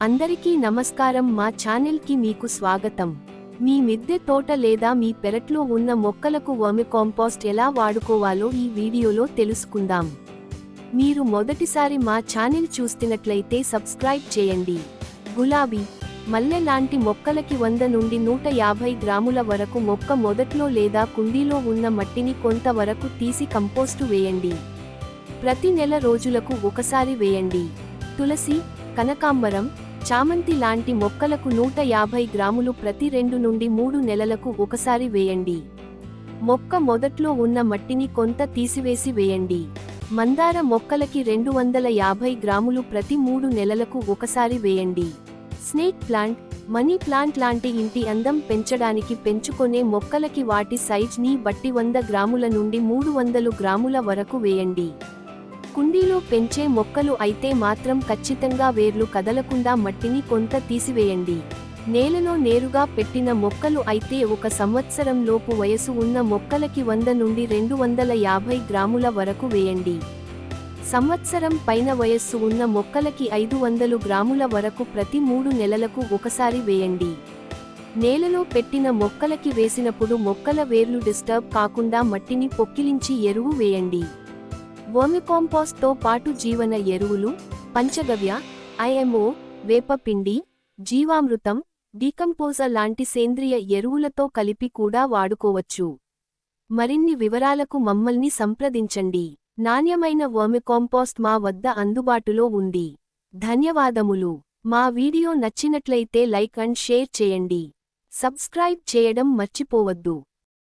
అందరికీ నమస్కారం. మా ఛానల్కి మీకు స్వాగతం. మీ మిద్దె తోట లేదా మీ పెరట్లో ఉన్న మొక్కలకు వర్మి కాంపోస్ట్ ఎలా వాడుకోవాలో ఈ వీడియోలో తెలుసుకుందాం. మీరు మొదటిసారి మా ఛానల్ చూస్తున్నట్లయితే సబ్స్క్రైబ్ చేయండి. గులాబీ, మల్లె లాంటి మొక్కలకి 100 నుండి 150 గ్రాముల వరకు మొక్క మొదట్లో లేదా కుండీలో ఉన్న మట్టిని కొంత వరకు తీసి కంపోస్టు వేయండి. ప్రతి నెల రోజులకు ఒకసారి వేయండి. తులసి, కనకాంబరం, చామంతి లాంటి మొక్కలకు 150 గ్రాములు ప్రతి 2 నుండి 3 నెలలకు ఒకసారి వేయండి. మొక్క మొదట్లో ఉన్న మట్టిని కొంత తీసివేసి వేయండి. మందార మొక్కలకి 250 గ్రాములు ప్రతి 3 నెలలకు ఒకసారి వేయండి. స్నేక్ ప్లాంట్, మనీ ప్లాంట్ లాంటి ఇంటి అందం పెంచడానికి పెంచుకొనే మొక్కలకి వాటి సైజ్ ని బట్టి 100 గ్రాముల నుండి 300 గ్రాముల వరకు వేయండి. కుండీలో పెంచే మొక్కలు అయితే మాత్రం ఖచ్చితంగా వేర్లు కదలకుండా మట్టిని కొంత తీసివేయండి. నేలలో నేరుగా పెట్టిన మొక్కలు అయితే 1 సంవత్సరం లోపు వయసు ఉన్న మొక్కలకి 100 నుండి 250 గ్రాముల వరకు వేయండి. సంవత్సరం పైన వయస్సు ఉన్న మొక్కలకి 500 గ్రాముల వరకు ప్రతి 3 నెలలకు ఒకసారి వేయండి. నేలలో పెట్టిన మొక్కలకి వేసినప్పుడు మొక్కల వేర్లు డిస్టర్బ్ కాకుండా మట్టిని పొక్కిలించి ఎరువు వేయండి. వర్మికాంపోస్ట్ తో పాటు జీవన ఎరువులు, పంచగవ్య, ఐఎంఓ, వేపపిండి, జీవామృతం, డీకంపోజర్ లాంటి సేంద్రియ ఎరువులతో కలిపి కూడా వాడుకోవచ్చు. మరిన్ని వివరాలకు మమ్మల్ని సంప్రదించండి. నాణ్యమైన వర్మికాంపోస్ట్ మా వద్ద అందుబాటులో ఉంది. ధన్యవాదములు. మా వీడియో నచ్చినట్లయితే లైక్ అండ్ షేర్ చేయండి. సబ్స్క్రైబ్ చేయడం మర్చిపోవద్దు.